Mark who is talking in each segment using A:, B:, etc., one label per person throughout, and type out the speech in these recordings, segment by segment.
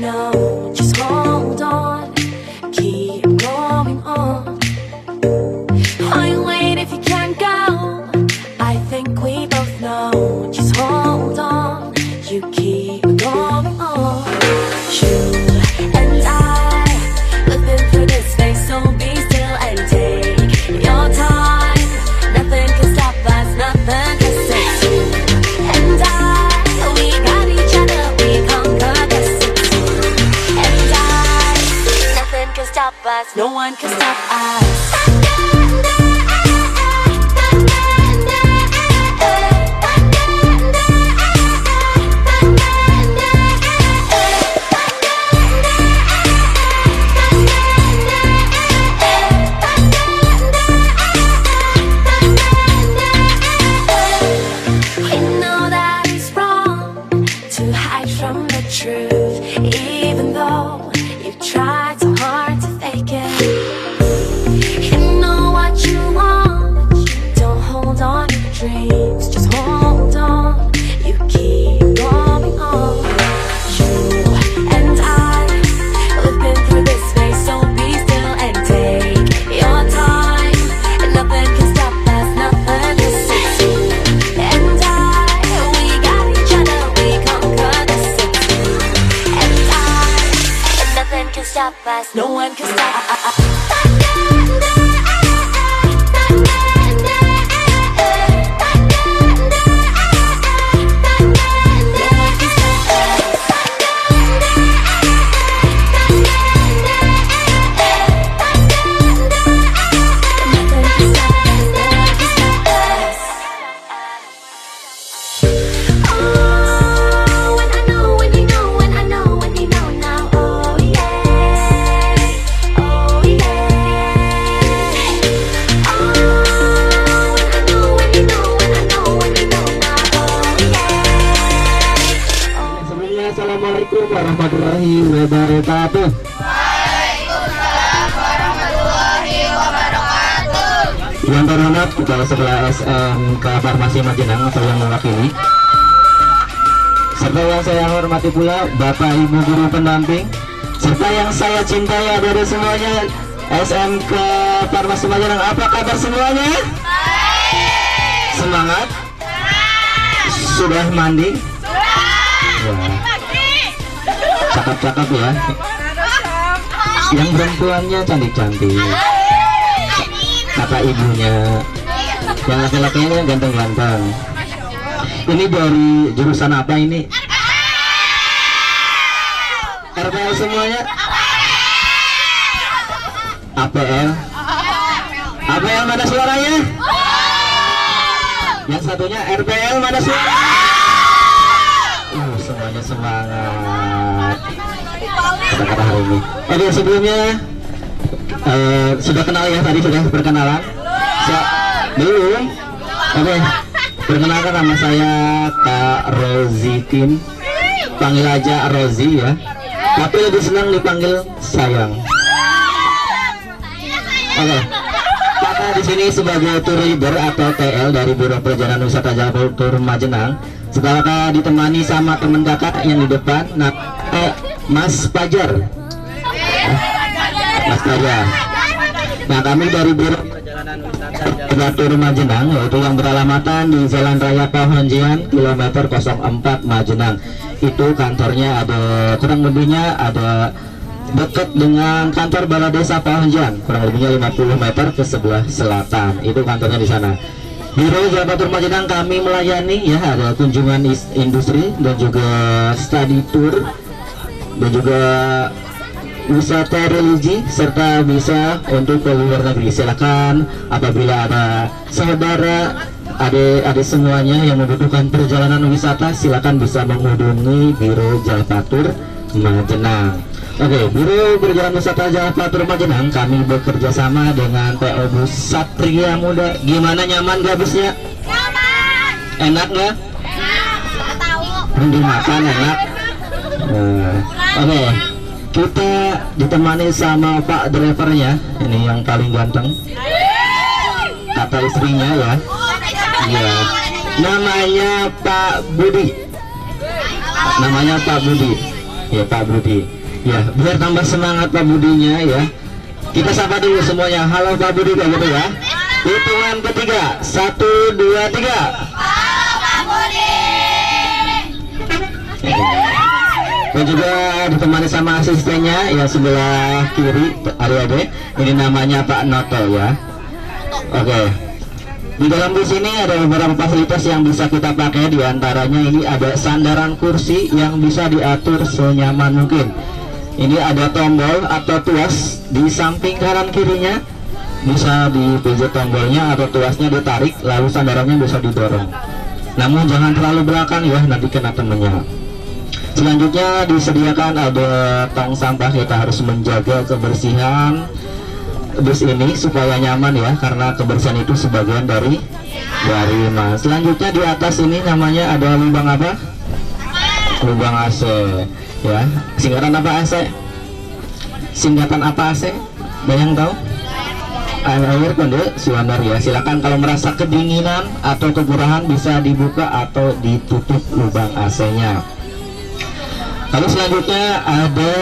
A: know, just hold on, keep going on. Why wait if you can't go? I think we both know, just hold on, you keep going on. You and I, we've been through this phase, so be still and take your time. Nothing can stop us, nothing can save you and I. We got each other, we conquer this. And I, nothing can stop us, no one can stop us. Truth, even though you've tried so hard to fake it. You know what you want, don't hold on to your dreams, just hold on, you keep going on. You and I, we've been through this phase, so be still and take your time. And nothing can stop us, nothing can save you and I. We got each other, we conquer this. Nothing can stop us, no one can stop us.
B: Assalamualaikum warahmatullahi wabarakatuh.
C: Waalaikumsalam warahmatullahi wabarakatuh.
B: Yang terhormat Kepala Sekolah SMK Farmasi Majenang atau yang mewakili, serta yang saya hormati pula Bapak Ibu guru pendamping, serta yang saya cintai dari semuanya SMK Farmasi Majenang. Apa kabar semuanya?
C: Baik.
B: Semangat? Sudah mandi?
C: Sudah.
B: Cakep-cakep ya. Yang perempuannya cantik-cantik, kata ibunya. Yang laki-lakinya ganteng-ganteng. Ini dari jurusan apa ini? RPL semuanya? APL? APL mana suaranya? Yang satunya RPL mana suaranya? Semuanya semangat kata-kata hari ini. Oke, sebelumnya sudah kenal ya, tadi sudah perkenalan? Belum? Oke, perkenalkan nama saya Kak Rozikin, panggil aja Rozi ya, tapi lebih senang dipanggil sayang. Oke, Kakak di sini sebagai tour leader atau TL dari Biro Perjalanan Wisata Jakarta Majenang. Setelah Kakak ditemani sama teman kakak yang di depan, Mas Fajar. Mas Fajar. Nah, kami dari Biro Perjalanan Wisata Jakarta Majenang, yaitu yang beralamatkan di Jalan Raya Pahonjian, kilometer 04 Majenang. Itu kantornya ada, kurang lebihnya ada dekat dengan kantor Balai Desa Pahonjian, kurang lebihnya 50 meter ke sebelah selatan. Itu kantornya di sana. Biro Jakarta Majenang kami melayani ya, ada kunjungan industri dan juga study tour dan juga wisata religi serta bisa untuk ke luar negeri. Silakan apabila ada saudara, adik semuanya yang membutuhkan perjalanan wisata, silakan bisa menghubungi Biro Jalpatur Majenang. Oke, Biro Perjalanan Wisata Jalpatur Majenang kami bekerja sama dengan PO Bus Satria Muda. Gimana, nyaman gak busnya?
C: Nyaman.
B: Enak nggak?
C: Enak. Tahu.
B: Dimakan enak. Oke, kita ditemani sama Pak drivernya, ini yang paling ganteng, kata istrinya ya. Iya, namanya Pak Budi. Ya, Pak Budi. Ya, biar tambah semangat Pak Budinya ya. Kita sapa dulu semuanya. Halo Pak Budi kayak gitu ya. Hitungan ketiga, 1, 2, 3.
C: Halo Pak Budi.
B: Dan juga ditemani sama asistennya ya sebelah kiri adik-adik. Ini namanya Pak Noto ya. Oke. Di dalam bus ini ada beberapa fasilitas yang bisa kita pakai. Di antaranya ini ada sandaran kursi yang bisa diatur senyaman mungkin. Ini ada tombol atau tuas di samping kanan kirinya, bisa dipijit tombolnya atau tuasnya ditarik, lalu sandarannya bisa didorong. Namun jangan terlalu belakang ya, nanti kena temennya. Selanjutnya disediakan ada tong sampah. Kita harus menjaga kebersihan bus ini supaya nyaman ya, karena kebersihan itu sebagian dari mas. Selanjutnya di atas ini namanya ada lubang apa? Lubang AC ya. Singkatan apa AC? Singkatan apa AC? Banyak tahu? Air conditioner ya. Silakan kalau merasa kedinginan atau kegerahan bisa dibuka atau ditutup lubang AC-nya. Lalu selanjutnya ada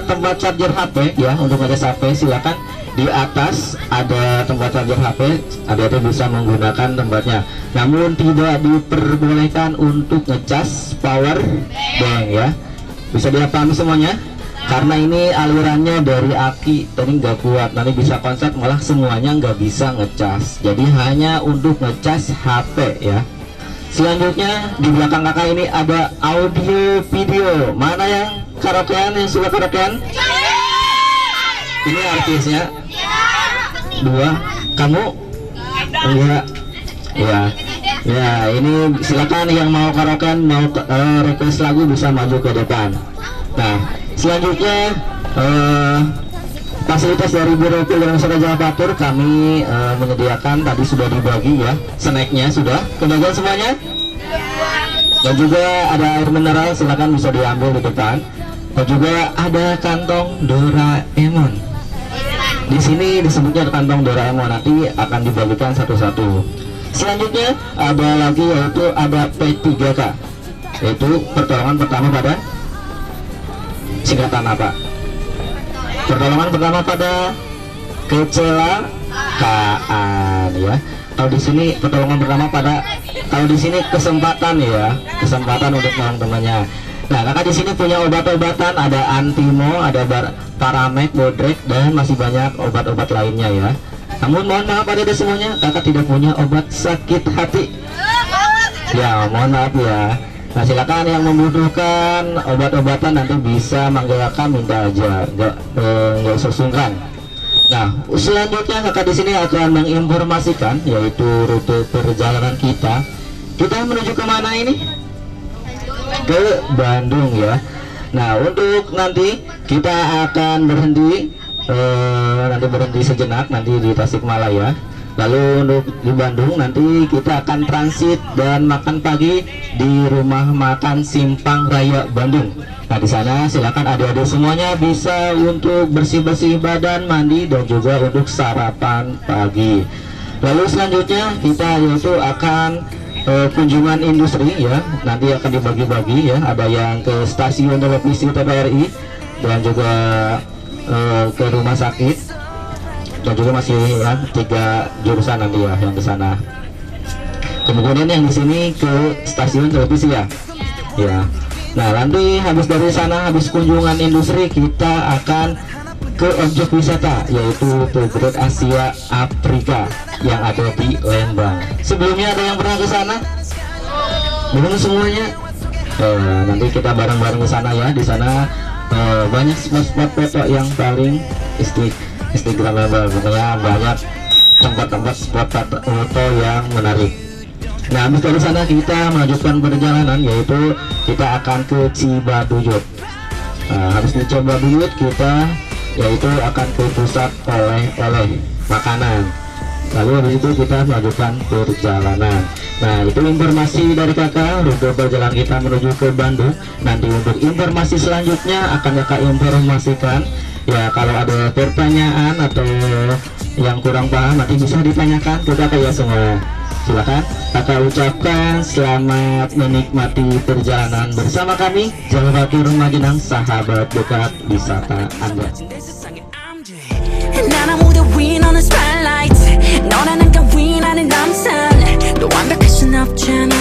B: tempat charger HP ya, untuk ngecas HP. Silakan di atas ada tempat charger HP, ada bisa menggunakan tempatnya. Namun tidak diperbolehkan untuk ngecas power bank ya. Bisa dipahami semuanya? Karena ini alirannya dari aki, tadi nggak kuat, nanti bisa konslet malah semuanya nggak bisa ngecas. Jadi hanya untuk ngecas HP ya. Selanjutnya di belakang kakak ini ada audio video. Mana yang karaokean, yang suka karaokean? Ini artisnya. 2. Kamu? Enggak. Ya. Ya, ini silakan yang mau karaokean, mau request lagu bisa maju ke depan. Nah, selanjutnya fasilitas dari Biro Pil dan Usaha Jalan Batur kami menyediakan, tadi sudah dibagi ya, snacknya sudah kebagian semuanya. Dan juga ada air mineral, silakan bisa diambil di depan. Dan juga ada kantong Doraemon. Di sini disebutnya kantong Doraemon, nanti akan dibagikan satu-satu. Selanjutnya ada lagi yaitu ada P3K, yaitu pertolongan pertama pada, singkatan apa? Pertolongan pertama pada kecelakaan ya. Kalau di sini pertolongan pertama pada, kalau di sini kesempatan ya, kesempatan untuk menolong temannya. Nah, kakak di sini punya obat-obatan, ada Antimo, ada Paramed, Bodrek, dan masih banyak obat-obat lainnya ya. Namun mohon maaf pada semuanya, kakak tidak punya obat sakit hati. Ya, mohon maaf ya. Nah, silakan yang membutuhkan obat-obatan nanti bisa manggil kakak, minta aja, nggak usah sungkan. Nah, selanjutnya kakak di sini akan menginformasikan yaitu rute perjalanan kita. Kita menuju kemana ini? Ke Bandung ya. Nah, untuk nanti kita akan berhenti sejenak nanti di Tasikmalaya. Lalu untuk di Bandung nanti kita akan transit dan makan pagi di rumah makan Simpang Raya Bandung. Nah, di sana silakan adik-adik semuanya bisa untuk bersih-bersih badan, mandi, dan juga untuk sarapan pagi. Lalu selanjutnya kita yaitu akan kunjungan industri ya, nanti akan dibagi-bagi ya, ada yang ke stasiun televisi TVRI dan juga ke rumah sakit, dan juga masih ya, 3 jurusan nanti ya yang ke sana. Kemudian yang di sini ke stasiun televisi ya. Ya. Nah, nanti habis dari sana, habis kunjungan industri, kita akan ke objek wisata yaitu Tugrek Asia Afrika yang ada di Lembang. Sebelumnya ada yang pernah ke sana? Belum semuanya? Nanti kita bareng-bareng ke sana ya. Di sana banyak spot-spot foto yang paling instagramable, banyak tempat-tempat spot foto yang menarik. Nah, habis dari sana kita melanjutkan perjalanan yaitu kita akan ke Cibaduyut. Nah, habis di Cibaduyut kita yaitu akan ke pusat oleh-oleh makanan. Lalu habis itu kita melanjutkan perjalanan. Nah, itu informasi dari kakak rute perjalanan kita menuju ke Bandung. Nanti untuk informasi selanjutnya akan kakak informasikan ya. Kalau ada pertanyaan atau yang kurang paham nanti bisa ditanyakan ke kakak ya semua. Silakan kakak ucapkan selamat menikmati perjalanan bersama kami Jalur Batu Majenang, sahabat dekat wisata Anda.
A: 난 아무도 win on the spotlight 너라는 가윈 아닌 남산 너 완벽할 순 없잖아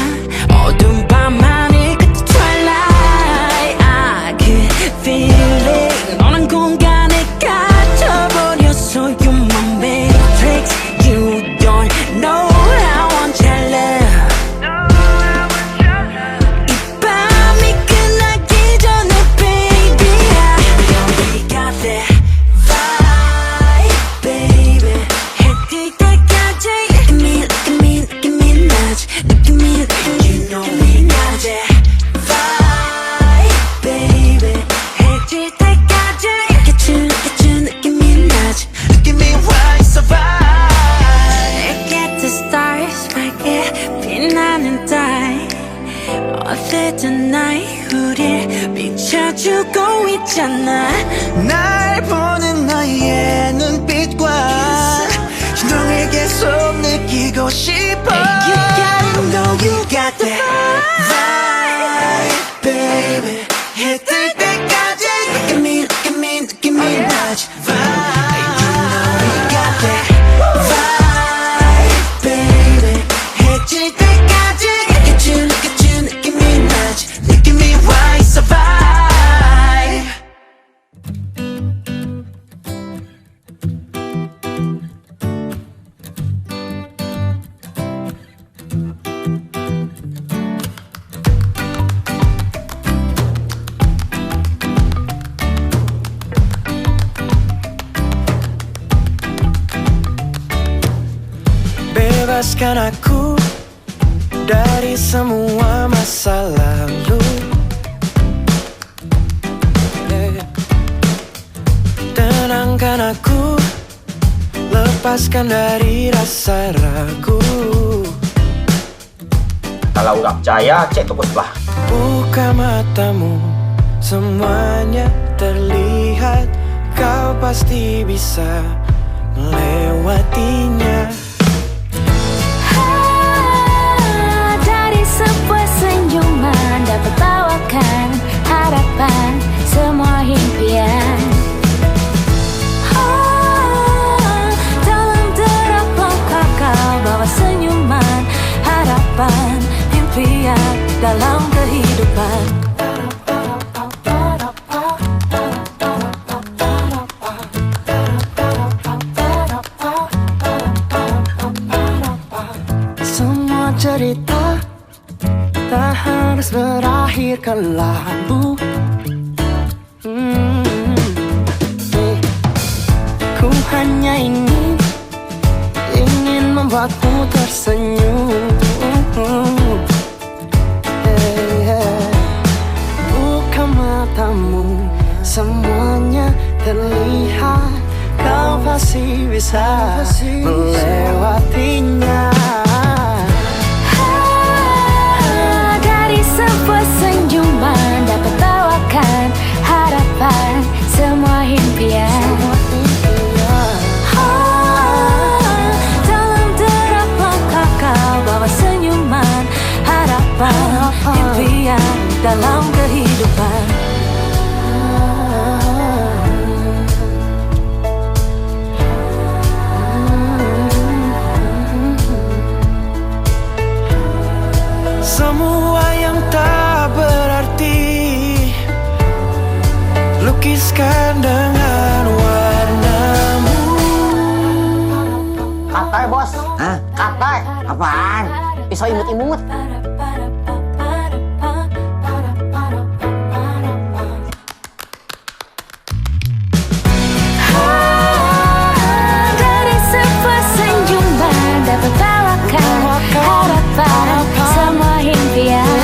A: 어두운 밤하늘 끝에 twilight I could feel it 너란 공간에 갇혀버렸어 You my matrix You don't know how I'm jealous 이 밤이 끝나기 전에 baby We got that 비춰주고 있잖아
D: 날 보는 너의 눈빛과 신동을 계속 느끼고 싶어
A: You gotta know you got that
D: vibe baby 해 뜰 때까지 느낌이 나지 vibe You know we got that vibe baby 해 질 때까지 느껴준 느낌이 나지 느낌이 와 있어 vibe Bebaskan aku dari semua masa lalu Tenangkan aku, lepaskan dari rasa ragu
E: Kalau nggak percaya, cek toko sebelah.
D: Buka matamu, semuanya terlihat Kau pasti bisa melewatinya
A: Dari sebuah senyuman dapat bawakan harapan semua impian dalam derap langkah kau bawa senyuman harapan impian dalam kehidupan
D: cerita tak harus berakhir kelabu Ku hanya ingin membuatmu tersenyum Buka matamu, semuanya terlihat Kau pasti bisa melewatinya
A: sebuah senyuman dapat bawakan harapan semua impian dalam derap langkah kau bawa senyuman harapan impian dalam kehidupan
D: Semua yang tak berarti lukiskan dengan warnamu
F: Katoy bos. Hah? Katoy? Apaan? Pisau imut-imut.
A: Dari sebuah senyuman dapat bawakan harapan semua impian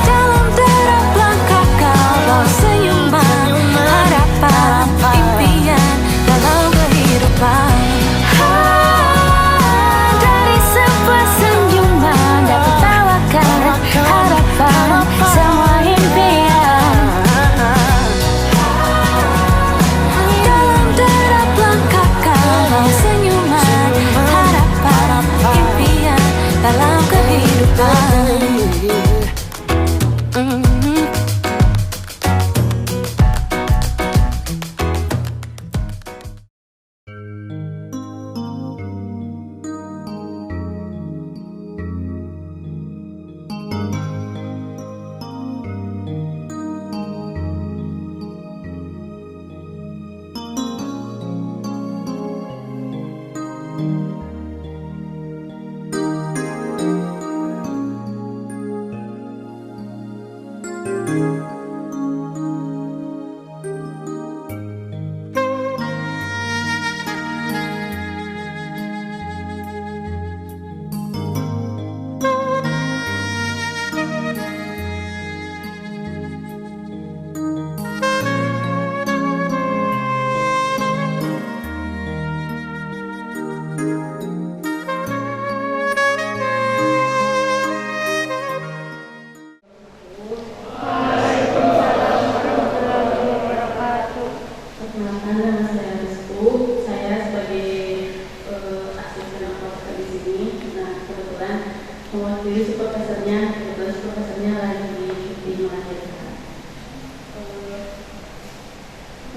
A: dalam derap langkah kau bawa senyuman harapan impian dalam kehidupan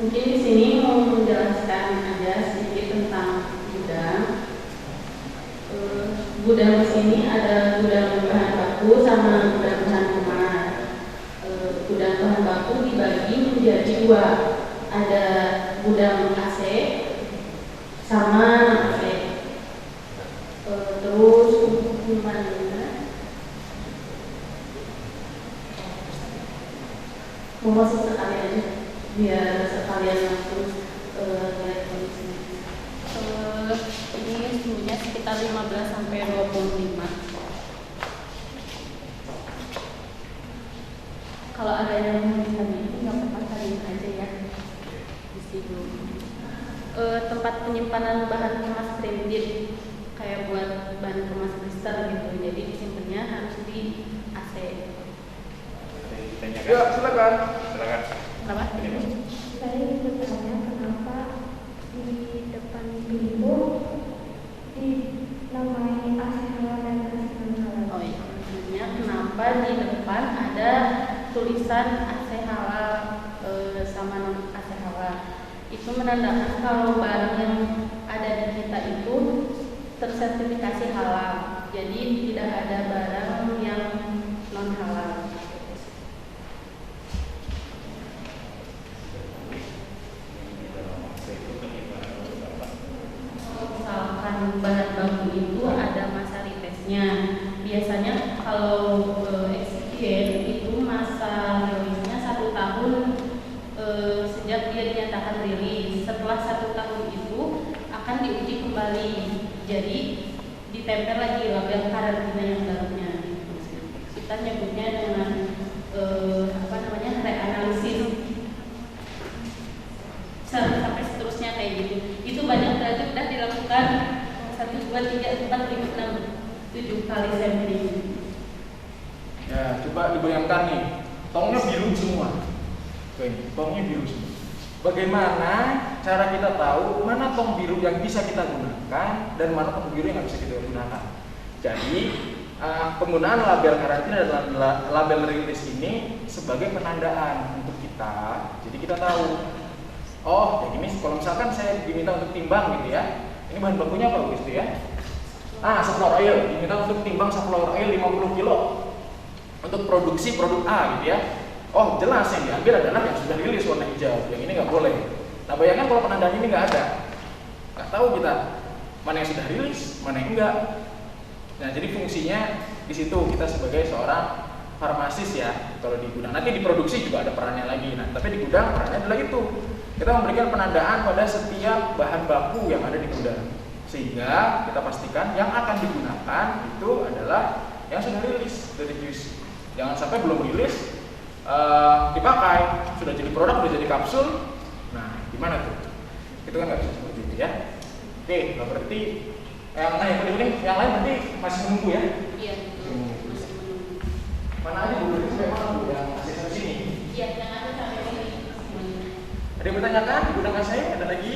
G: Mungkin di sini mau menjelaskan aja sedikit tentang gudang. Gudang di sini ada gudang bahan baku sama gudang bahan kemas. Gudang bahan baku dibagi menjadi dua. Ada gudang AC sama AC. Terus untuk penyimpanannya mau masuk sekali aja biar sekalian langsung lihat kondisinya. Ini suhunya sekitar 15 sampai 25. Kalau ada yang mau ditanya nggak apa-apa, tanyain aja ya di situ. Tempat penyimpanan bahan kemas printed kayak buat bahan kemas blister gitu, jadi disimpannya harus di AC.
E: Ya, silakan.
G: Kenapa?
H: Saya ingin bertanya kenapa di depan pintu dinamai AC halal dan AC non-halal.
G: Oh iya, maksudnya kenapa di depan ada tulisan AC halal sama non AC halal? Itu menandakan kalau barang yang ada di kita itu tersertifikasi halal. Jadi tidak ada barang yang non halal. Misalkan bahan baku itu ada masa retestnya. Biasanya kalau eksiden itu masa rilisnya 1 tahun sejak dia dinyatakan rilis. Setelah 1 tahun itu akan diuji kembali. Jadi ditempel lagi label karantina yang barunya. Kita nyebutnya dengan reanalisis sampai seterusnya kayak gitu. Itu banyak berarti sudah dilakukan 1, 2, 3, 4, 5, 6, 7 kali sampling.
I: Ya, coba dibayangkan nih, tongnya biru semua. Oke, tongnya biru semua. Bagaimana cara kita tahu mana tong biru yang bisa kita gunakan dan mana tong biru yang nggak bisa kita gunakan? Jadi penggunaan label karantina dan label rilis ini sebagai penandaan untuk kita. Jadi kita tahu, oh yang ini kalau misalkan saya diminta untuk timbang gitu ya, ini bahan bakunya apa gitu ya? Sunflower oil, diminta untuk timbang sunflower oil 50 kilo untuk produksi produk A gitu ya. Oh jelas yang diambil adalah yang sudah rilis warna hijau, yang ini nggak boleh. Nah bayangkan kalau penandaan ini nggak ada, nggak tahu kita mana yang sudah rilis, mana yang enggak. Nah jadi fungsinya di situ kita sebagai seorang farmasis ya, kalau di gudang. Nanti di produksi juga ada perannya lagi. Nah tapi di gudang perannya adalah itu, kita memberikan penandaan pada setiap bahan baku yang ada di gudang, sehingga kita pastikan yang akan digunakan itu adalah yang sudah rilis dari QC. Jangan sampai belum rilis dipakai, sudah jadi produk, sudah jadi kapsul. Nah, gimana tuh? Itu kan nggak bisa seperti itu ya. Oke, nah berarti yang lain berarti masih menunggu ya?
G: Iya, masih menunggu.
I: Mana aja Bu? Sampai mana Bu yang masih sampai sini?
G: Iya, yang ada sampai sini.
I: Ada yang bertanyakan? Di gudang saya ada lagi?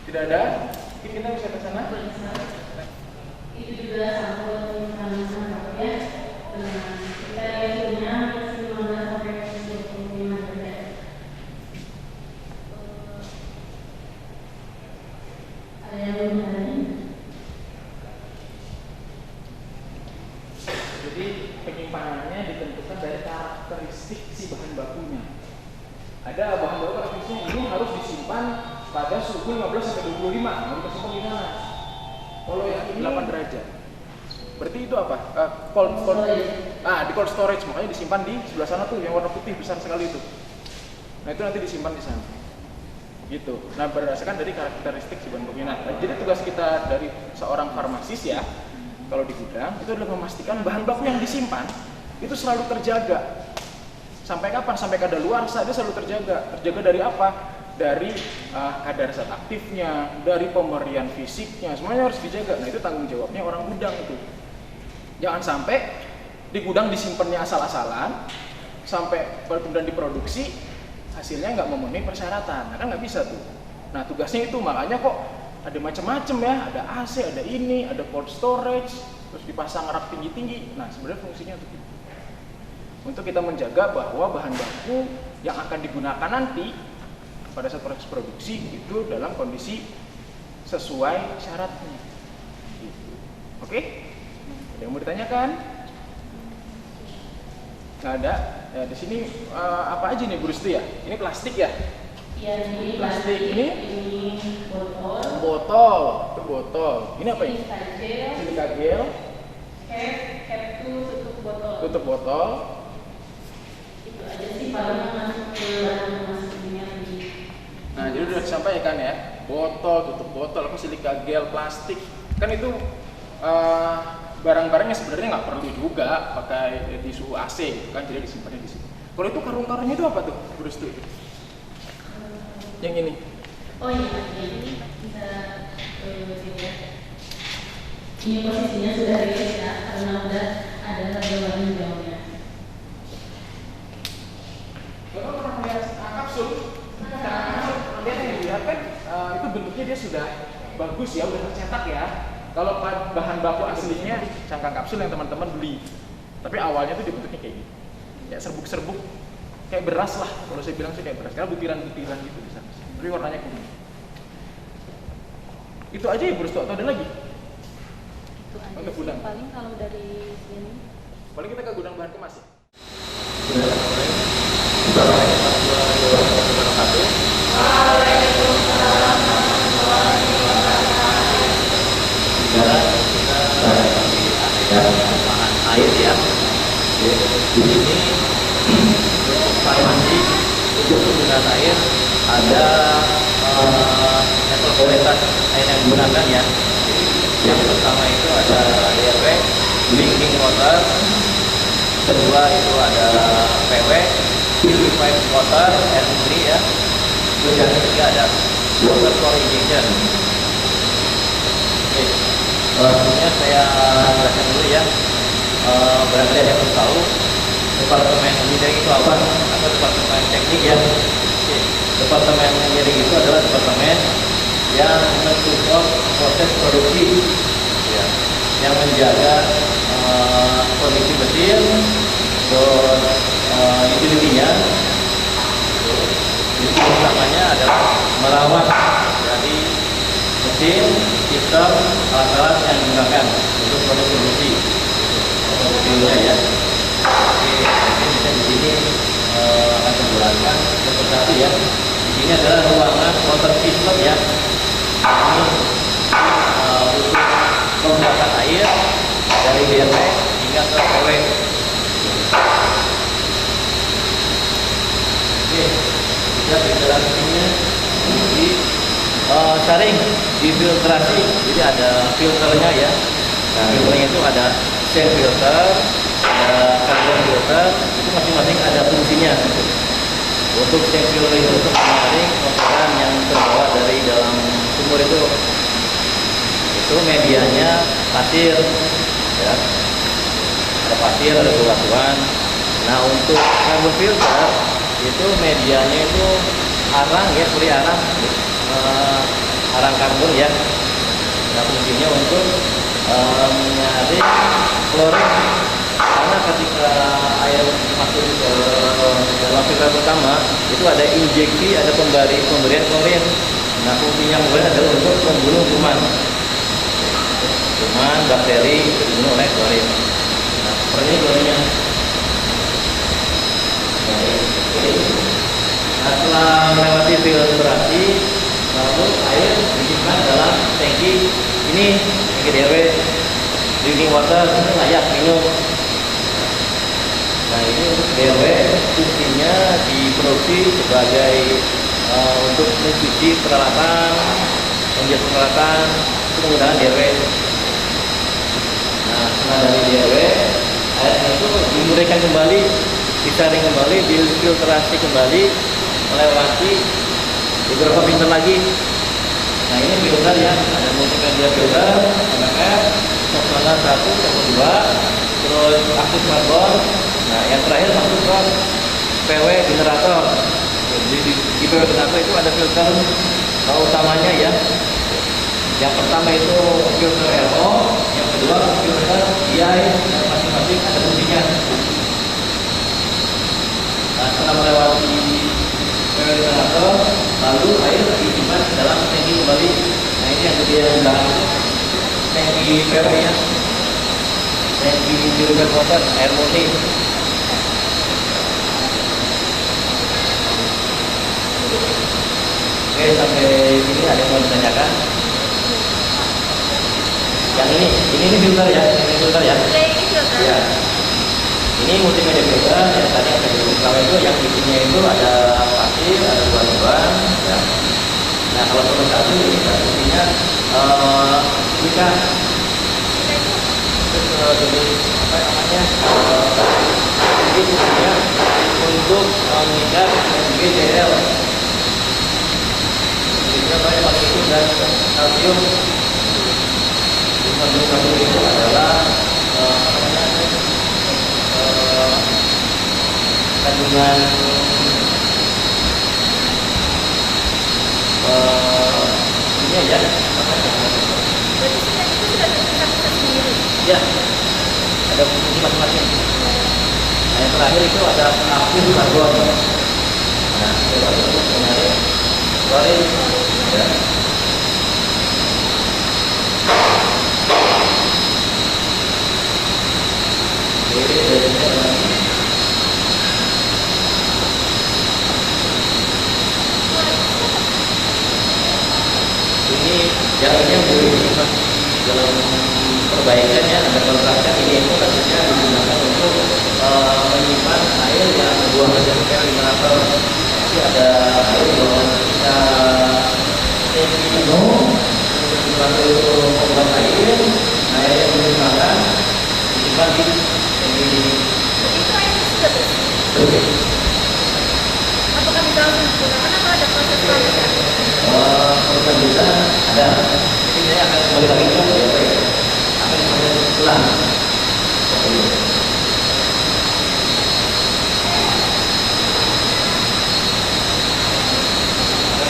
I: Tidak ada? Mungkin kita bisa ke sana?
G: Itu juga sampel sama ya. Kita lihatnya masih 15 sampai 25 derajat. Ada yang belum bertanya?
I: Jadi penyimpanannya ditentukan dari karakteristik si bahan bakunya. Ada bahan baku karakteristiknya ini harus disimpan pada suhu 15 sampai 25, harus disimpan di sana. Kalau yang ini 8 derajat. Berarti itu apa? Di cold storage, makanya disimpan di sebelah sana tuh yang warna putih besar sekali itu. Nah itu nanti disimpan di sana. Gitu. Nah berdasarkan dari karakteristik si bahan bakunya. Nah, jadi tugas kita dari seorang farmasis ya, kalau di gudang itu adalah memastikan bahan baku yang disimpan itu selalu terjaga. Sampai kapan? Sampai kadaluarsa dia selalu terjaga. Terjaga dari apa? Dari kadar zat aktifnya, dari pemberian fisiknya, semuanya harus dijaga. Nah itu tanggung jawabnya orang gudang itu. Jangan sampai di gudang disimpannya asal-asalan, sampai kemudian diproduksi hasilnya nggak memenuhi persyaratan. Nah kan nggak bisa tuh. Nah tugasnya itu, makanya kok ada macam-macam ya, ada AC, ada ini, ada cold storage, terus dipasang rak tinggi-tinggi. Nah sebenarnya fungsinya untuk kita menjaga bahwa bahan baku yang akan digunakan nanti pada saat proses produksi itu dalam kondisi sesuai syaratnya. Gitu. Oke? Ada yang mau ditanyakan? Nggak ada. Ya, di sini apa aja nih Bu Risti ya? Ini plastik ya?
G: Iya, ini
I: Plastik ini?
G: Ini botol.
I: Botol. Itu botol. Ini apa ini?
G: Silika gel.
I: Silika gel.
G: Cap itu tutup botol.
I: Tutup botol.
G: Itu aja sih paling yang masuk ke dalam masuknya di.
I: Nah, jadi udah disampaikan ya. Botol, tutup botol, apa silika gel, plastik. Kan itu barang-barangnya sebenarnya nggak perlu juga pakai tisu AC gitu kan, jadi disimpannya di sini. Kalau itu karung-karungnya itu apa tuh? Terus tuh itu. Yang ini.
G: Oh iya, ini bisa dilihat. Ini posisinya sudah rilis ya, karena udah ada label warna hijaunya.
I: Kalau pernah lihat kapsul, lihat yang dilihat kan itu bentuknya dia sudah bagus ya, udah tercetak ya. Kalau bahan baku aslinya cangkang kapsul yang teman-teman beli, tapi awalnya tuh dibentuknya kayak gini, ya serbuk-serbuk, kayak beras lah. Kalau saya bilang sih kayak beras, karena butiran-butiran gitu di sana. Tapi warnanya kuning. Itu aja ya Bruce, atau ada lagi?
G: Itu aja
I: Untuk
G: sih,
I: gudang.
G: paling kalau dari sini.
I: Paling kita ke gudang bahan kemas ya.
B: Air ya. Di sini untuk farmasi untuk penggunaan air ada level kualitas air yang digunakan ya. Yang pertama itu ada DRW, drinking water. Kedua itu ada PW, purified water, R3 ya. Terus yang ketiga ada water for injection. Oke, selanjutnya saya jelaskan dulu ya. Barangkali ada yang belum tahu departemen engineering itu apa atau departemen teknik ya. Oke. Departemen engineering itu adalah departemen yang mensupport proses produksi ya, yang menjaga kondisi mesin, terus utility-nya. Jadi utamanya adalah merawat dari mesin, sistem, alat-alat yang digunakan untuk proses produksi. Ya. Oke, mungkin kita di sini akan menjelaskan seperti ya. Di sini adalah ruangan water system ya. Ini untuk pembuatan air dari DRW hingga ke PW. Oke, kita bicara mesinnya. Jadi saring difiltrasi, jadi ada filternya ya. Nah, filternya itu ada shell filter, ada carbon filter, itu masing-masing ada fungsinya. Untuk shell filter itu untuk menyaring kotoran yang terbawa dari dalam sumur itu medianya pasir, ya. Ada pasir, ada batuan. Nah untuk carbon filter itu medianya itu arang ya, puri arang, arang karbon ya. Nah fungsinya untuk menyaring klorin, karena ketika air masuk ke dalam filter pertama itu ada injeksi, ada pemberian klorin. Nah fungsinya klorin adalah untuk membunuh kuman, bakteri dibunuh oleh klorin. Nah seperti ini klorinnya. Nah setelah melewati filtrasi, lalu air disimpan dalam tangki ini, tangki DRW, drinking water, ini layak minum. Nah ini untuk DRW fungsinya diproduksi sebagai untuk mencuci peralatan, menjadi peralatan untuk menggunakan DRW. Nah setelah dari DRW, airnya itu dimurnikan kembali, disaring kembali, difiltrasi kembali, melewati beberapa filter lagi. Nah ini filter ya, ada multimedia filter, MFF, Sofana 1, Sofana 2, terus aktif karbon. Nah yang terakhir masuk ke PW generator. Jadi di PW generator itu ada filter utamanya ya. Yang pertama itu filter RO, yang kedua filter DI, dan masing-masing ada fungsinya. Nah setelah melewati PW generator, lalu air disimpan dalam tangki kembali. Nah ini yang dia belakang itu tangki PW ya, tangki purified water, air murni. Oke, sampai sini ada yang mau ditanyakan? Yang ini filter ya, ini filter ya. Ya. Ini multimedia filter yang tadi ada di belakang itu, yang isinya itu ada pasir, ada lubang-lubang. Ya. Nah kalau nomor satu ini isinya ikan. Terus jadi apa namanya? Ini fungsinya untuk mengikat NaCl. Jadi banyak magnesium dan kalsium. Satu itu adalah kandungan ini aja. Ya, ada fungsi masing-masing. Nah, yang terakhir itu ada aktif karbon. Nah, itu menarik. Klorin, ya. Ini jalannya dalam perbaikan ya, ada perbaikan ini itu rasanya digunakan untuk menyimpan air yang buang reservoir generator. Jadi ada air buang kita minum, lalu pembuat air yang digunakan disimpan di ini.
H: Itu airnya sudah bersih. Apakah bisa langsung digunakan atau ada proses lain?
B: Proses bisa ada. Jadi saya akan kembali lagi ke BLP. Akan proses ulang.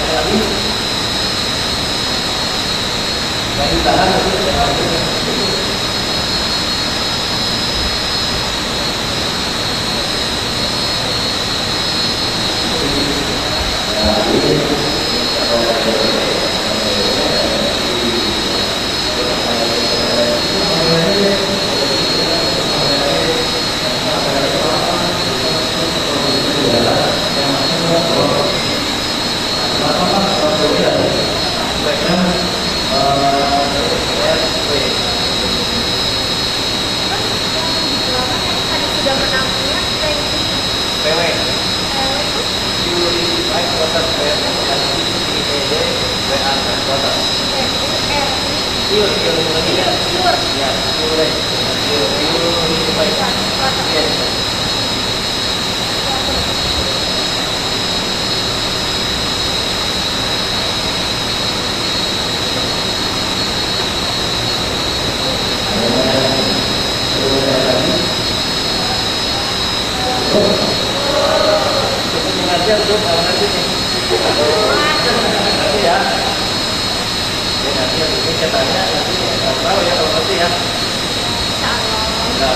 B: Lagi. Yang ditahan nanti saya lanjutkan.
H: Sudah menangnya tangki
B: PW Purified Water Water Pure lagi ya? Ya, pure Purified Yes. Sengaja untuk nanti nih. Nanti ya. Ya nanti yang ini katanya nanti tahu ya kalau nanti ya. Enggak.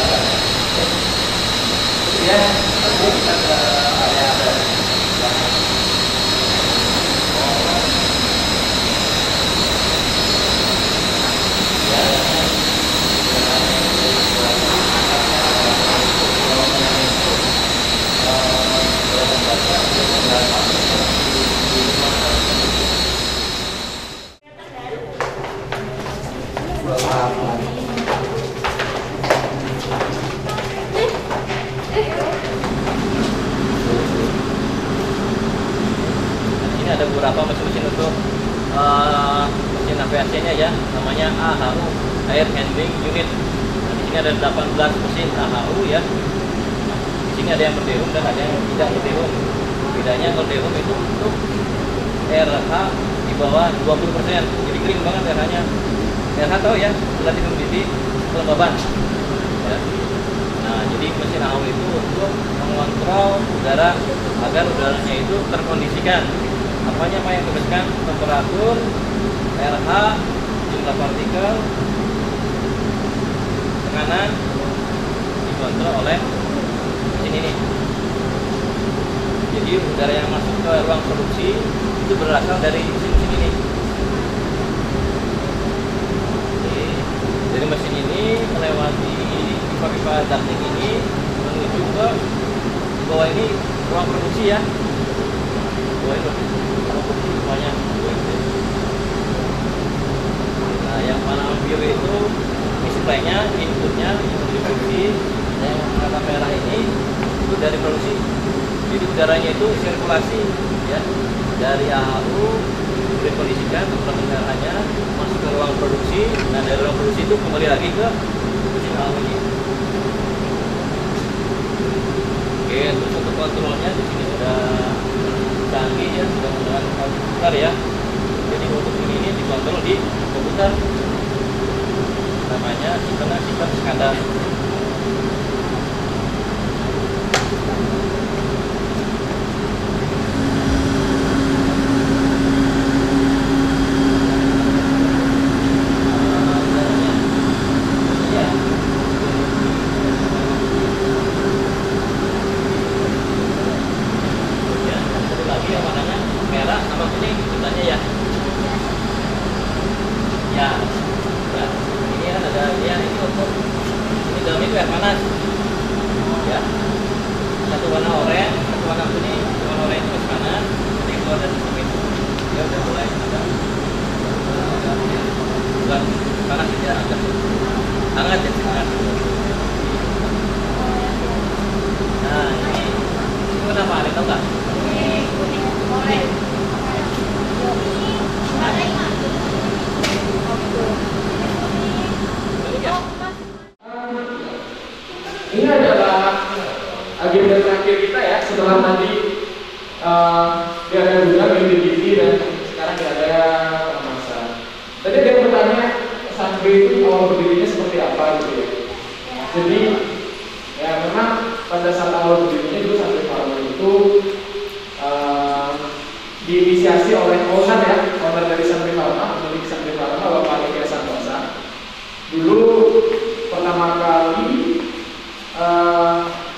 B: Ya, nanti kita ke area ada. Ini ada beberapa mesin-mesin untuk mesin APAC-nya ya, namanya AHU, Air Handling Unit. Nah, di sini ada 18 mesin AHU ya. Di sini ada yang berderum dan ada yang tidak berderum. Bedanya kalau derum itu untuk RH di bawah 20%, jadi kering banget RH-nya. RH tahu ya, relatif humidity kelembaban. Ya. Nah, jadi mesin AHU itu untuk mengontrol udara agar udaranya itu terkondisikan. Apanya yang bebaskan temperatur, RH, jumlah partikel, tekanan dikontrol oleh mesin ini.
J: Jadi udara yang masuk ke ruang produksi itu berasal dari mesin ini. Dari mesin ini melewati pipa-pipa ducting ini menuju ke bawah ini ruang produksi ya. Bawah ini ruang produksi semuanya. Nah, yang warna biru itu supply-nya, inputnya menuju produksi. Yang warna merah ini itu dari produksi. Jadi udaranya itu sirkulasi ya dari AHU dikondisikan ke kendaraannya masuk ke ruang produksi. Nah, dari ruang produksi itu kembali lagi ke mesin AHU ini. Oke, terus untuk kontrolnya di sini sudah canggih ya, sudah menggunakan komputer ya. Jadi untuk ini dikontrol di komputer. Namanya sistem SCADA.
I: Ini adalah agenda terakhir kita ya, setelah tadi di area gudang, UTBT, dan sekarang di area pengemasan. Tadi ada yang bertanya, Sunbay itu awal berdirinya seperti apa gitu ya. Jadi ya memang pada saat awal berdirinya dulu Sunbay Pharma itu diinisiasi oleh owner ya, owner dari Sunbay Pharma, pemilik Sunbay Pharma, Bapak Eka Santosa. Dulu pertama kali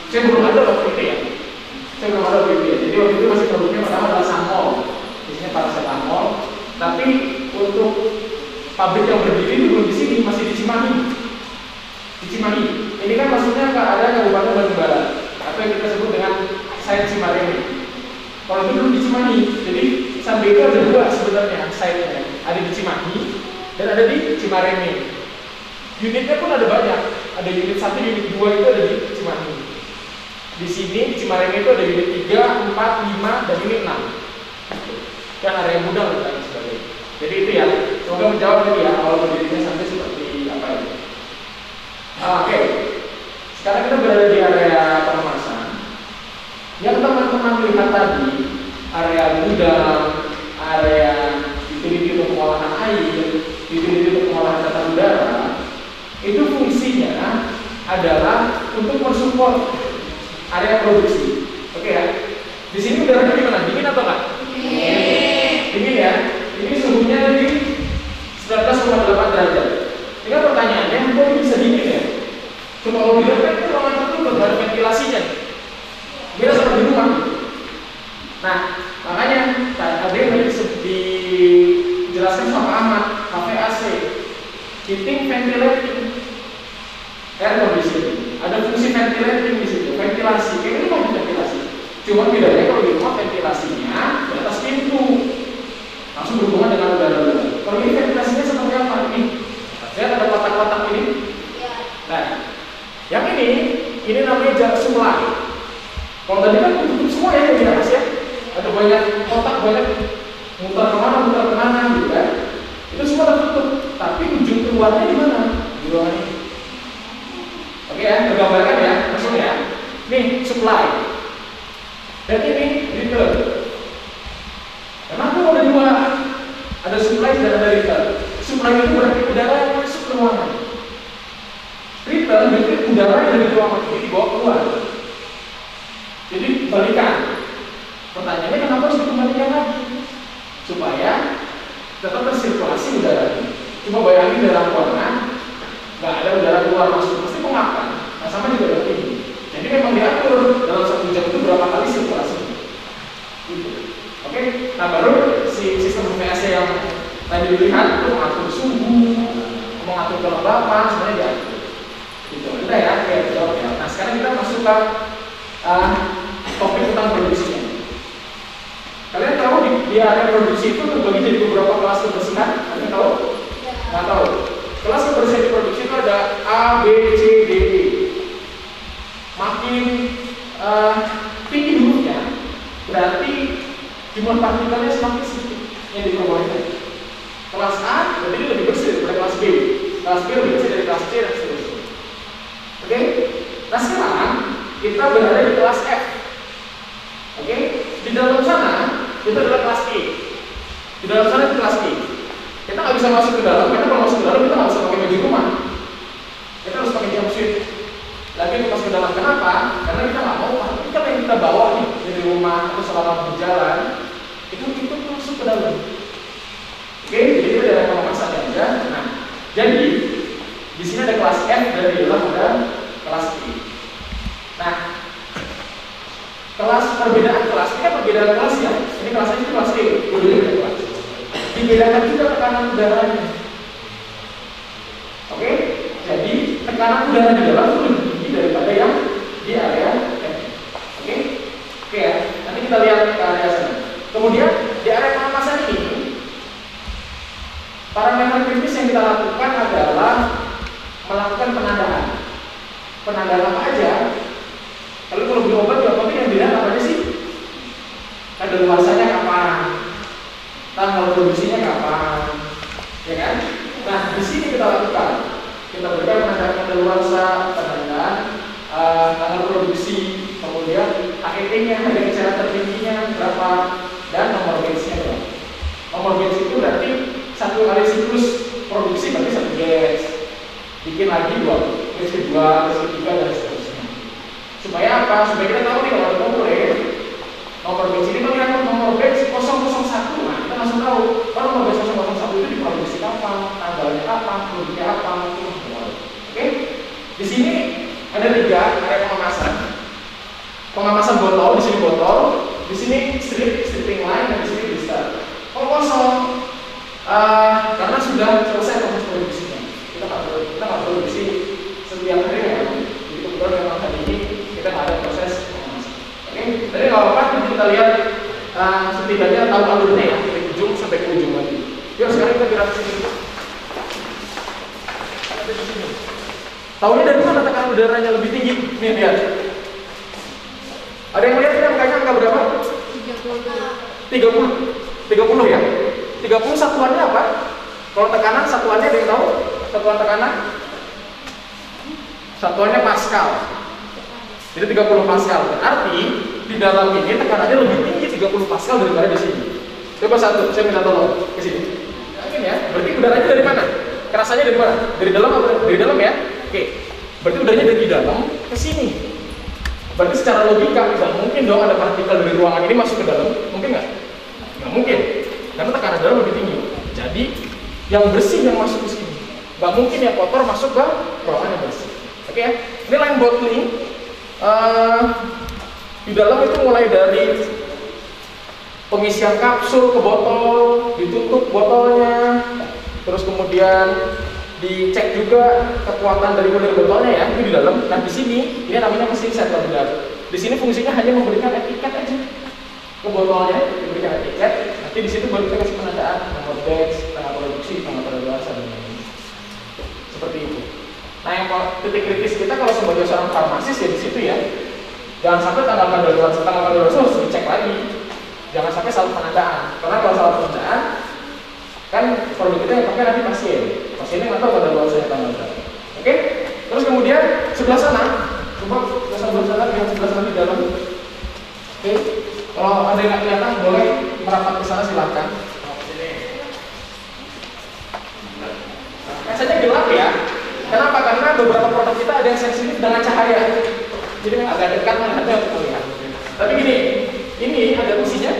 I: saya belum ada waktu itu ya. Jadi waktu itu masih produknya pertama adalah Sanmol, biasanya paracetamol. Tapi untuk pabrik yang berdiri dulu di sini masih di Cimahi. Di Cimahi. Ini kan maksudnya ada Kabupaten Bandung Barat, atau yang kita sebut dengan site Cimaremi. Kalau itu dulu di Cimahi. Jadi Sunbay itu ada dua sebenarnya site-nya. Ada di Cimahi dan ada di Cimaremi. Unitnya pun ada banyak. Ada unit 1, unit 2 itu ada di Cimahi. Di sini di Cimaremi itu ada unit 3, 4, 5 dan unit 6. Kan area gudang dan sebagainya. Jadi itu ya. Semoga menjawab tadi ya awal berdirinya sampai seperti apa ini. Oke. Sekarang kita berada di area pengemasan. Yang teman-teman lihat tadi, area gudang, area utility untuk pengolahan air, utility untuk pengolahan tata udara, itu fungsinya adalah untuk mensupport area produksi. Oke ya. Di sini udaranya gimana? Dingin atau enggak? Dingin ya. Ini suhunya di 19,8 derajat. Ini kan pertanyaannya, kok ini bisa dingin ya? Cuma kalau bilang kan itu ruangan tertutup, nggak ada ventilasinya. Beda seperti rumah. Nah, makanya tadi yang dijelaskan sama Ahmad, AC, heating, ventilating, air conditioning. Ada fungsi ventilating di situ, ventilasi. Kayak ini mau ventilasi. Cuma bedanya kalau di rumah ventilasinya di atas pintu, langsung berhubungan dengan udara-udara. Kalau ini ventilasinya seperti apa? Ini, lihat ada kotak-kotak ini. Nah, yang ini namanya jar supply. Kalau tadi kan tutup semua ya di atas ya. Ada banyak kotak, banyak muter kemana gitu kan. Itu semua tertutup. Tapi ujung keluarnya di mana? Di ruangan ini. Oke ya, tergambarkan ya, langsung ya. Nih supply. Dan ini return. Kenapa ada dua? Ada supply dan ada return. Supply itu berarti udara yang masuk ke ruangan. Return berarti udara yang dari ruangan ini dibawa keluar. Jadi balikan. Pertanyaannya kenapa harus dikembalikan lagi? Supaya tetap tersirkulasi udara ini. Cuma bayangin dalam ruangan nggak ada udara keluar masuk, pasti pengap kan? Nah sama juga dengan ini. Jadi memang diatur dalam 1 jam itu berapa kali sirkulasi. Nah baru si sistem UPS yang tadi dilihat itu mengatur suhu, mengatur kelembapan, semuanya diatur. Gitu. Udah ya, oke, jawab ya. Nah sekarang kita masuk ke topik tentang produksinya. Kalian tahu di area produksi itu terbagi jadi beberapa kelas kebersihan? Kalian tahu? Nggak tahu. Kelas kebersihan di produksi itu ada A, B, C, D, E. Makin tinggi hurufnya, berarti jumlah partikelnya semakin sedikit yang diperbolehkan. Kelas A berarti ini lebih bersih daripada kelas B. Kelas B lebih bersih dari kelas C dan seterusnya. Oke? Nah sekarang kita berada di kelas F. Oke? Di dalam sana itu adalah kelas E. Di dalam sana itu kelas E. Kita nggak bisa masuk ke dalam, karena kalau masuk ke dalam kita nggak bisa pakai baju rumah. Kita harus pakai jumpsuit. Lagi untuk masuk ke dalam. Kenapa? Karena kita nggak mau partikel yang kita bawa nih dari rumah atau selama berjalan itu masuk ke dalam. Oke, jadi itu ada pengemasan aja. Nah, jadi di sini ada kelas F dan di dalam ada kelas E. Nah, kelas perbedaan kelas ini kan perbedaan kelas ya. Ini kelas ini kelas E, beda kelas. Dibedakan juga tekanan udaranya. Oke, jadi tekanan udara di dalam itu lebih tinggi daripada yang di area F. Oke, ya. Nanti kita lihat ke area sana. Kemudian di area pengemasan ini, parameter kritis yang kita lakukan adalah melakukan penandaan. Penandaan apa aja? Kalau beli obat juga penting yang dilihat apa aja sih? Kadaluarsanya kapan? Tanggal produksinya kapan? Ya kan? Nah, di sini kita lakukan. Kita berikan penandaan kadaluarsa, penandaan tanggal produksi, kemudian HET-nya, harga eceran tertingginya berapa, dan nomor batch-nya berapa. Nomor batch itu berarti satu kali siklus produksi berarti satu batch. Bikin lagi batch kedua, batch ketiga, dan seterusnya. Supaya apa? Supaya kita tahu nih kalau ada komponen nomor batch ini melihat nomor batch 001. Nah, kita langsung tahu kalau nomor batch 001 itu diproduksi kapan, tanggalnya kapan, produknya apa, itu semua. Oke? Di sini ada 3 area pengemasan. Pengemasan botol, di sini botol, di sini stripping line, dan di sini blister. Kalau kosong, karena sudah selesai proses produksinya. Kita nggak produksi setiap hari ya. Jadi kebetulan memang hari ini kita nggak ada proses pengemasan. Oke, jadi nggak apa-apa. Nanti kita lihat setidaknya tahu alurnya ya dari ujung sampai ke ujung lagi. Yuk sekarang kita gerak ke sini. Tahunya dari mana tekanan udaranya lebih tinggi? Nih lihat. Ada yang lihat ini angkanya angka berapa? 30 ya. 30 satuannya apa? Kalau tekanan satuannya ada yang tahu? Satuan tekanan? Satuannya Pascal. Jadi 30 Pascal. Berarti di dalam ini tekanannya lebih tinggi 30 Pascal daripada di sini. Coba satu, saya minta tolong ke sini. Yakin ya? Berarti udaranya dari mana? Kerasanya dari mana? Dari dalam atau dari dalam ya? Oke. Berarti udaranya dari dalam ke sini. Berarti secara logika tidak mungkin dong ada partikel dari ruangan ini masuk ke dalam. Mungkin nggak? Nggak mungkin. Karena tekanan dalam lebih tinggi. Jadi yang bersih yang masuk ke sini. Nggak mungkin yang kotor masuk ke ruangan yang bersih. Oke ya? Ini line bottling. Di dalam itu mulai dari pengisian kapsul ke botol, ditutup botolnya, terus kemudian dicek juga kekuatan dari botolnya ya, itu di dalam. Nah di sini ini namanya mesin settler. Di sini fungsinya hanya memberikan etiket aja ke botolnya, diberikan etiket. Nanti di situ baru kita kasih penandaan nomor batch, tanggal produksi, tanggal kadaluarsa dan lain-lain. Seperti itu. Nah yang titik kritis kita kalau sebagai seorang farmasis ya di situ ya. Jangan sampai tanggal kadaluarsa harus dicek lagi. Jangan sampai salah penandaan. Karena kalau salah penandaan kan produk kita yang pakai nanti pasien. Pasiennya nggak tahu kadaluarsanya tanggal berapa. Oke? Terus kemudian sebelah sana, coba sebelah sana lihat sebelah sana di dalam. Oke? Kalau ada yang nggak kelihatan boleh merapat ke sana silahkan. Kacanya gelap ya. Kenapa? Karena beberapa produk kita ada yang sensitif dengan cahaya. Jadi agak dekat mana ada untuk melihat. Tapi gini, ini ada isinya.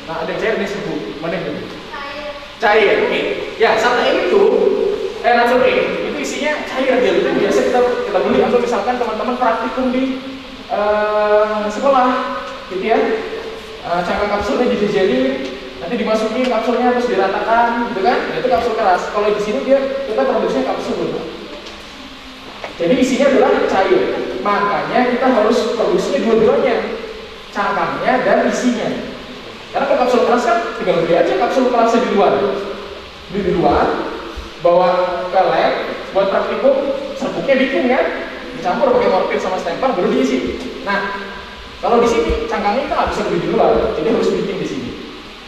I: Nah, ada cair di serbuk. Mana ini? Cair. Oke. Ya, saat ini tuh natural itu isinya cair dia. Itu biasa kita beli atau misalkan teman-teman praktikum di sekolah, gitu ya. cangkang kapsulnya dijelly, nanti dimasukin kapsulnya terus diratakan, gitu kan? Nah, itu kapsul keras. Kalau di sini kita produksinya kapsul dulu. Jadi isinya adalah cair. Makanya kita harus produksinya dua-duanya, cangkangnya dan isinya. Karena kalau kapsul keras kan tinggal beli aja kapsul kerasnya di luar, beli di luar, bawa ke lab buat praktikum, serbuknya bikin kan, dicampur pakai mortir sama stemper baru diisi. Nah, kalau di sini cangkangnya kita nggak bisa beli di luar, jadi harus bikin di sini.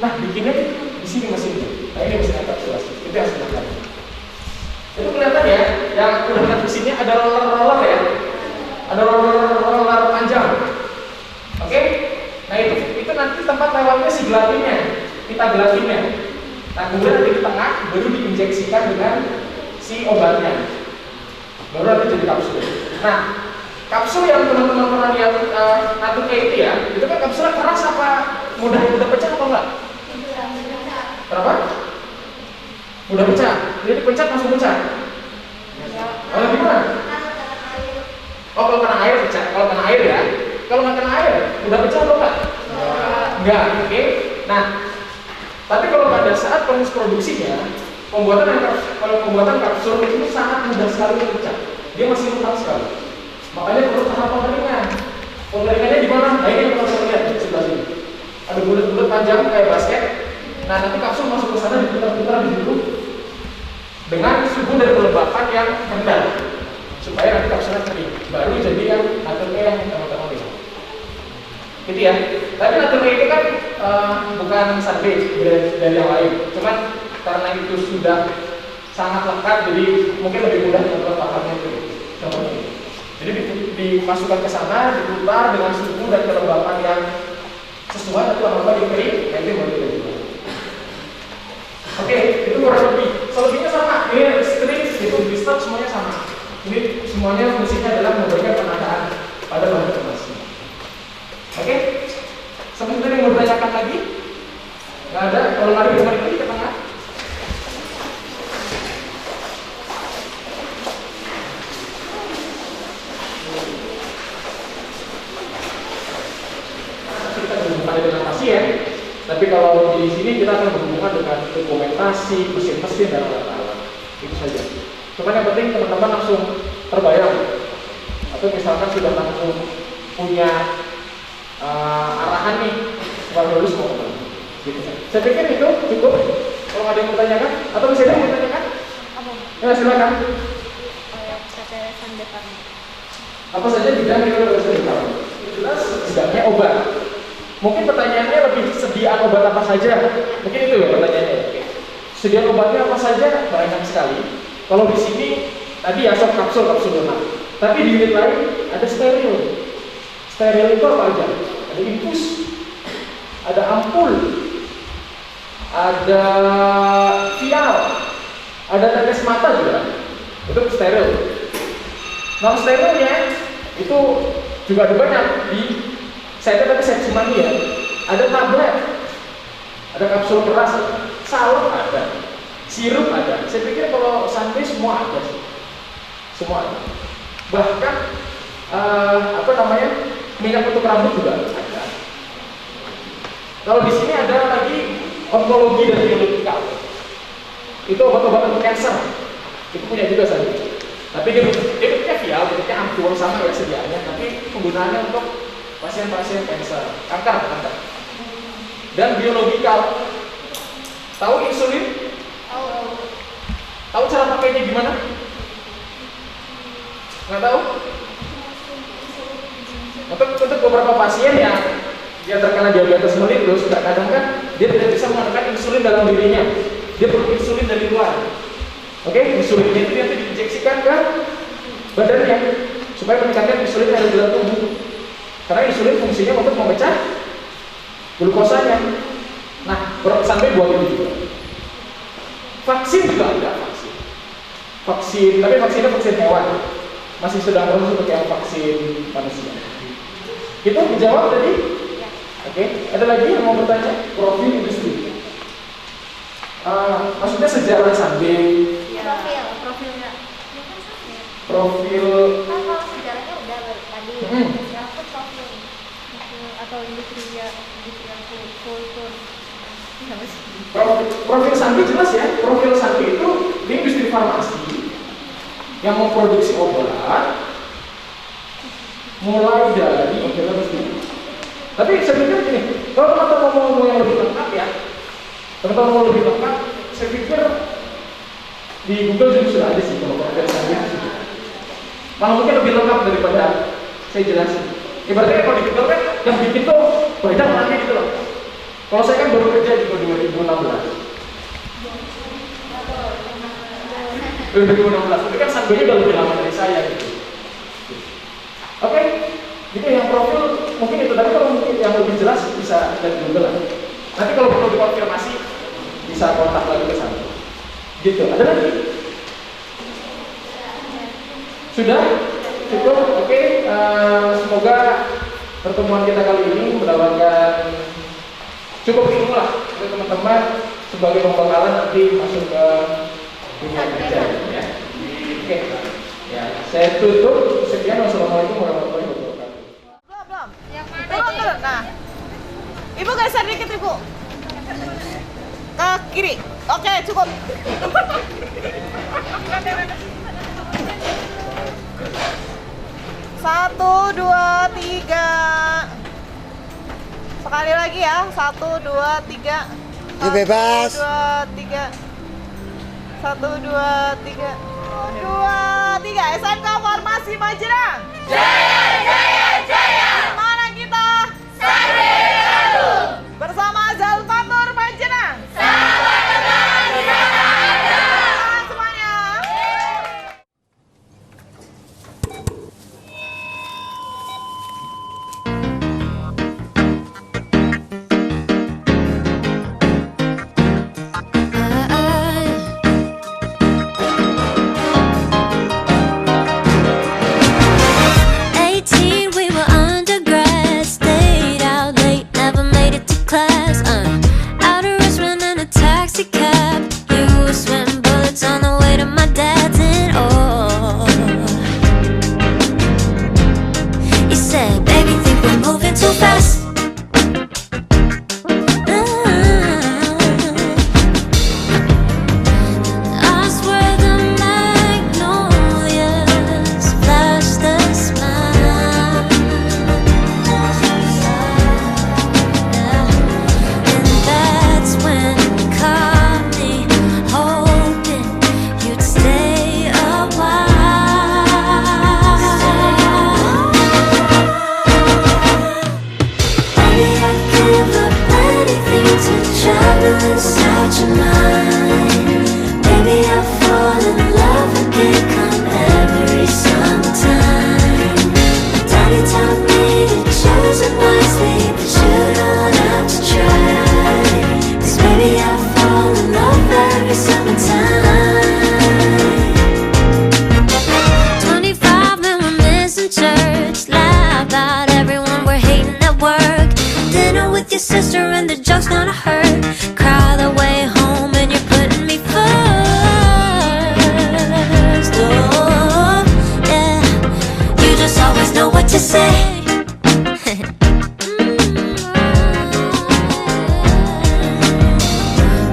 I: Nah, bikinnya di sini mesinnya. Nah, ini mesin enkapsulasi. Itu yang sebelah kanan. Itu kelihatan ya, yang udah lihat mesinnya ada roller-roller ya, ada roller panjang. Oke? Nah itu nanti tempat lewatnya si gelatinnya, kita gelatinnya. Nah kemudian nanti di tengah baru diinjeksikan dengan si obatnya, baru nanti jadi kapsul. Nah kapsul yang teman-teman pernah lihat Natur Kayak ya, itu kan kapsulnya keras apa mudah pecah atau enggak? Kenapa? Mudah pecah. Jadi pencet langsung pecah. Oh gimana? Oh kalau kena air pecah. Kalau kena air ya. Kalau nggak kena air, mudah pecah atau enggak? Enggak. Oke. Nah, tapi kalau pada saat proses produksinya, pembuatan kapsul itu sangat mudah sekali pecah. Dia masih lunak sekali. Makanya perlu tahap pengeringan. Pengeringannya di mana? Nah ini yang kita lihat di sebelah sini. Ada bulat-bulat panjang kayak basket. Nah nanti kapsul masuk ke sana diputar-putar di situ dengan suhu dan kelembapan yang rendah supaya nanti kapsulnya kering. Baru jadi yang naturnya yang teman-teman lihat. Gitu ya. Tapi naturnya itu kan bukan sunbase dari yang lain. Cuman karena itu sudah sangat lekat, jadi mungkin lebih mudah teman-teman pahamnya itu. Contohnya ini. Jadi dimasukkan ke sana, diputar dengan suhu dan kelembapan yang sesuai, nanti lama-lama dikering, nanti mau dijual. Oke, itu kurang lebih. Selebihnya sama. Ini string, itu blister semuanya sama. Ini semuanya fungsinya adalah memberikan penataan pada bahan formasi. Oke, sebentar yang mau ditanyakan lagi? Nggak ada. Kalau nggak ada, kembali lagi ke tengah. Kita berhubungan dengan pasien, tapi kalau di sini kita akan berhubungan dengan dokumentasi, mesin-mesin dan alat-alat. Itu saja. Cuma yang penting teman-teman langsung terbayang, atau misalkan sudah langsung punya arahan nih, kalau lulus mau kemana. Gitu. Saya pikir itu cukup. Kalau ada yang mau tanyakan, atau bisa ada yang mau tanyakan? Ya silakan. Apa saja bidang yang harus diketahui? Jelas setidaknya obat. Mungkin pertanyaannya lebih sediaan obat apa saja? Mungkin itu ya pertanyaannya. Sediaan obatnya apa saja? Banyak sekali. Kalau di sini tadi ya kapsul lunak. Tapi di unit lain ada steril. Steril itu apa aja? Ada infus, ada ampul, ada vial, ada tetes mata juga. Itu steril. Non sterilnya itu juga ada banyak di saya tapi saya cuma ya. Ada tablet, ada kapsul keras, salep ada, sirup ada. Saya pikir kalau sunbase semua ada sih, semua ada. Bahkan minyak untuk rambut juga ada. Kalau di sini ada lagi onkologi dan biologikal. Itu obat-obat untuk kanker. Itu punya juga saya. Tapi dia bentuknya vial, bentuknya ampul sama ya sediaannya. Tapi penggunaannya untuk pasien-pasien kanker. Dan biologikal. Tahu insulin? Tahu cara pakainya gimana? Nggak tahu? Untuk beberapa pasien yang dia terkena diabetes mellitus, kadang kan dia tidak bisa menggunakan insulin dalam dirinya. Dia perlu insulin dari luar. Oke, insulinnya itu nanti diinjeksikan ke badannya supaya meningkatkan insulin yang ada di dalam tubuh. Karena insulin fungsinya untuk memecah glukosanya. Nah, sampai buat itu juga. Vaksin juga ada vaksin, tapi vaksinnya vaksin hewan. Masih sedang proses untuk yang vaksin manusia. Itu dijawab tadi? Ya. Oke, ada lagi yang mau bertanya? Profil industri. Maksudnya sejarah sambil
H: profilnya.
I: Profil.
H: Kalau sejarahnya udah tadi. Profil atau industri yang kultur.
I: Profil Santi jelas ya. Profil Santi itu di industri farmasi yang memproduksi obat mulai dari tapi saya pikir gini, kalau teman-teman mau ngomong yang lebih lengkap ya, teman-teman mau lebih lengkap, saya pikir di Google juga sudah ada sih kalau profil Santi. Malah mungkin lebih lengkap daripada saya jelasin. Ibaratnya kalau di Google kan yang bikin tuh banyak orangnya gitu loh. Kalau saya kan baru kerja di 2016. 2016, tapi kan Santi udah lebih lama dari saya gitu. Oke, jadi yang profil mungkin itu, tapi kalau mungkin yang lebih jelas bisa dari Google lah. Nanti kalau perlu dikonfirmasi bisa kontak lagi ke sana. Gitu. Ada lagi? Sudah? Cukup? Oke. Semoga pertemuan kita kali ini mendapatkan cukup ilmu lah untuk teman-teman sebagai pembekalan nanti masuk ke dunia kerja ya. Oke. Ya, saya tutup. Sekian, wassalamualaikum warahmatullahi wabarakatuh.
H: Belum. Yang mana? Turun. Nah, ibu geser dikit ibu. Ke kiri. Oke, cukup. Satu, dua, tiga. Sekali lagi ya. 1, 2, 3.
F: Bebas.
H: 1, 2, 3. 1, 2, 3. 2, 3. SMK Farmasi Majenang.
C: Jaya, jaya, jaya.
H: Mana kita?
C: Santri Bandung.
H: Bersama Zalfatur Majenang.
C: Sahabat teman di sana ada.
H: Tangan semuanya.
A: We were undergrad, stayed out late, never made it to class. Out of Richmond in a taxi cab. You were sweating bullets on the way to my dad's and oh. You said, baby, think we're moving too fast. I swear the magnolias flashed the smile. And that's when you caught me hoping you'd stay a while. Baby, I'd give up anything to travel inside your mind. Maybe I'll fall in love again come every summertime. Daddy taught me to choose it wisely, but you don't have to try. 'Cause maybe I'll fall in love every summertime. 25 men were missing church. Laugh about everyone we're hating at work. Dinner with your sister and the joke's gonna hurt. Cry the way home and you're putting me first. Oh, yeah. You just always know what to say.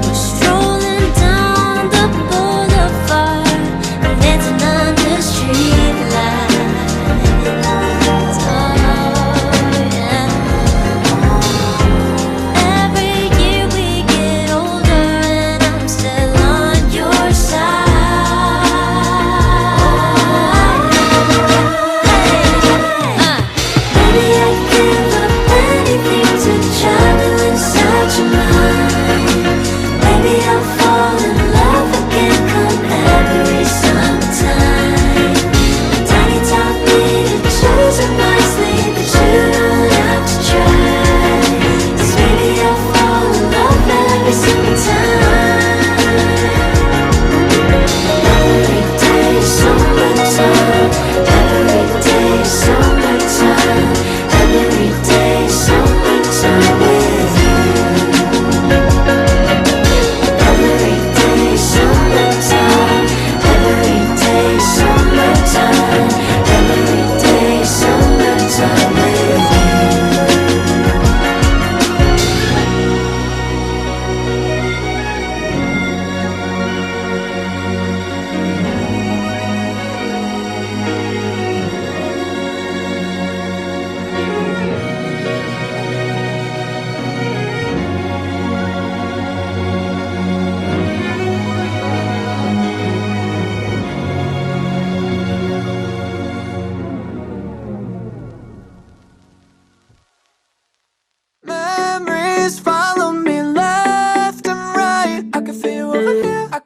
A: We're strolling down the boulevard, dancing under streetlights. Oh, yeah. Every year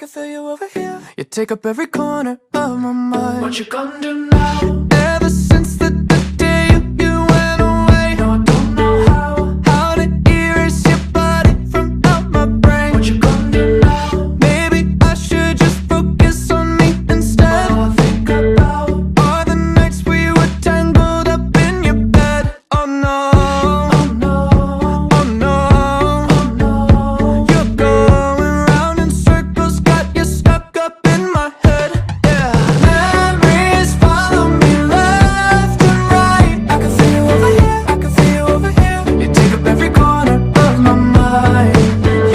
D: can feel you over here. You take up every corner of my mind. What you gonna do now? Ever since the day you went away, no, I don't know how to erase your body from out my brain. What you gonna do now? Maybe I should just focus on me instead. All I think about are the nights we were tangled up in your bed. Oh no, oh no, oh no, oh no. You're going round in circles, got you stuck up in my head. Yeah, memories follow me left and right. I can feel you over here, I can feel you over here. You take up every corner of my mind.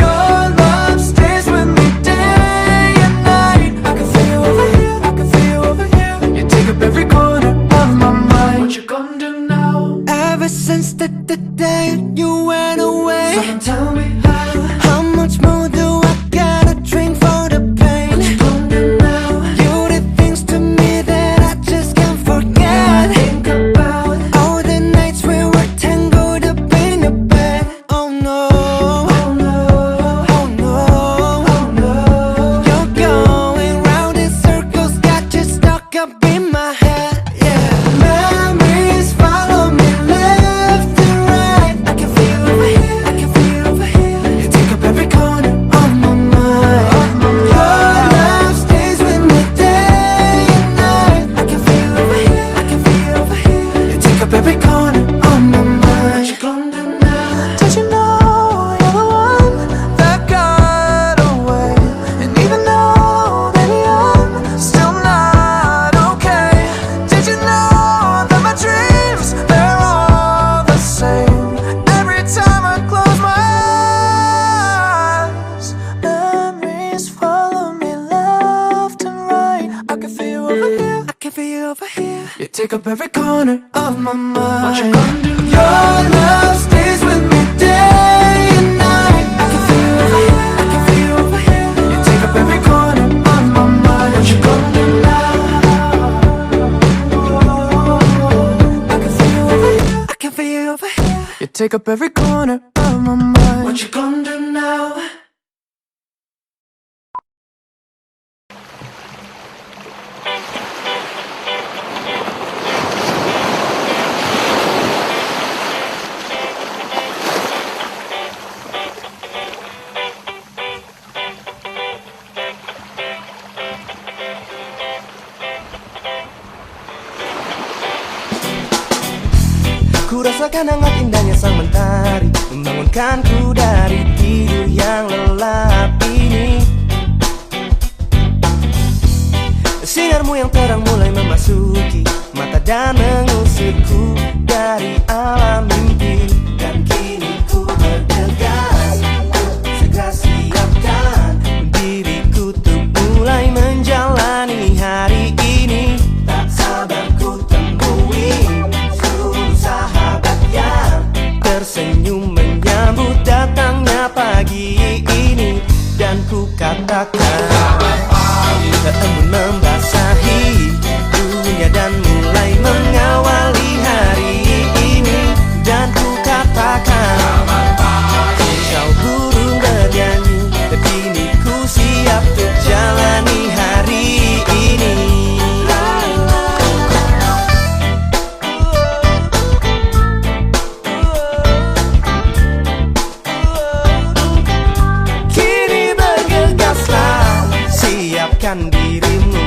D: Your love stays with me day and night. I can feel you over here, I can feel you over here. You take up every corner of my mind. What you gonna do now? Ever since the day you went away, so tell me how much more do I gotta drink for the pain? What you gonna do now? You did things to me that I just can't forget. Think about all the nights we were tangled up in your bed. Oh no, oh no, oh no, oh no. You're going round in circles, got you stuck up in my head. Yeah, memories follow me left and right. I can feel you over here, I can feel you over here. You take up every corner of my mind. Your love stays with me day and night. I can feel you over here, I can feel you over here. You take up every corner of my mind. What you gonna do now? Did you know you're the one that got away? And even though, baby, I'm still not okay. Did you know that my dreams, they're all the same? Every time I close my eyes, memories follow me left and right. I can feel you over here, I can feel you over here. You take up every corner of my mind. What you gonna do? Your love stays with me day and night. I can feel you over here, I can feel you over here. You take up every corner of my mind. What you gonna do now? I can feel you over here, I can feel you over here. You take up every corner of my mind. What you gonna do now? Ku rasakan hangat indahnya sang mentari membangunkanku dari tidur yang lelap ini. Sinarmu yang terang mulai memasuki mata dan mengusirku dari alam mimpi. Dan kini ku bergegas untuk segera siapkan diriku untuk mulai menjalani hari ini. Tak sabar ku temui seluruh sahabat yang tersenyum menyambut datangnya pagi ini. Dan ku katakan embun membasahi dunia dan mulai mengawali hari ini. Dan ku katakan kau burung bernyanyi, dan kini ku siap untuk jalani hari ini. Kini bergegaslah, siapkan dirimu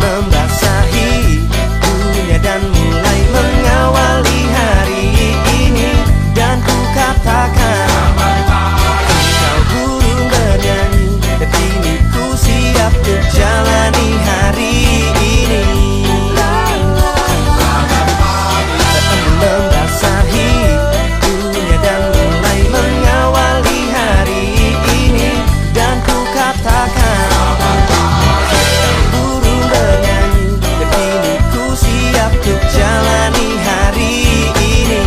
D: Membasahi dunia dan mulai mengawali hari ini. Dan ku katakan kau burung bernyanyi, dan kini ku siap untuk jalani hari ini. Membasahi dunia dan mulai mengawali hari ini. Dan ku katakan burung bernyanyi, dan kini ku siap untuk jalani hari ini.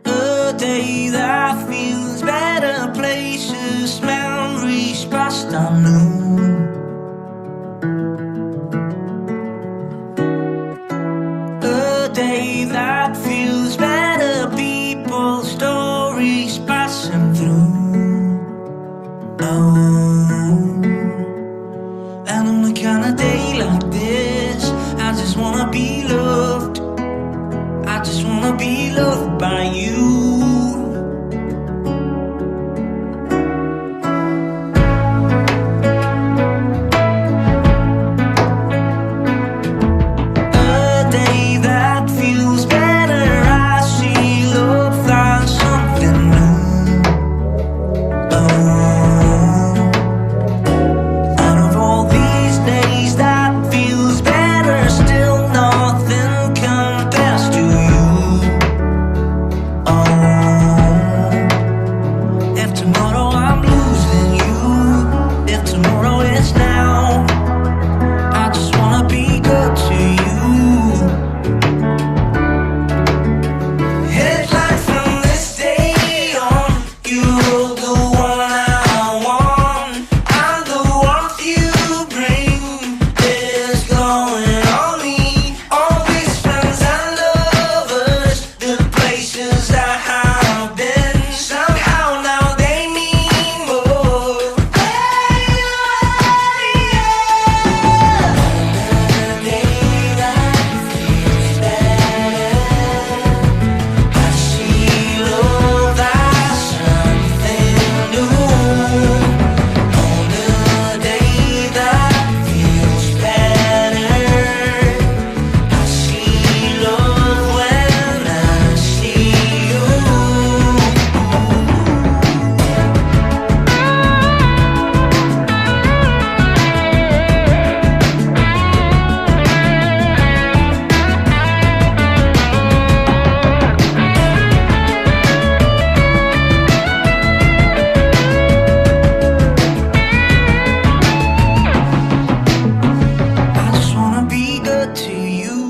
D: A day that feels better, places, memories past unknown. A day that feels better, people, stories passing through. Oh, and on a kind of day like this, I just wanna be loved. I just wanna be loved by you. A day that feels better, I see love find something new. Oh, out of all these days that feels better, still nothing compares to you. Oh, if tomorrow I'm losing you, if tomorrow is now, I just wanna be good to you. Headlights from this day on, you're the one I want. I'm the warmth you bring is going on me. All these friends and lovers, the places I have been, somehow now they mean more. I see love as something new. On a day that feels better, I see love when I see you. I just wanna be good to you.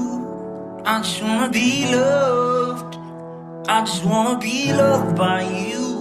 D: I just wanna be loved. I just wanna be loved by you.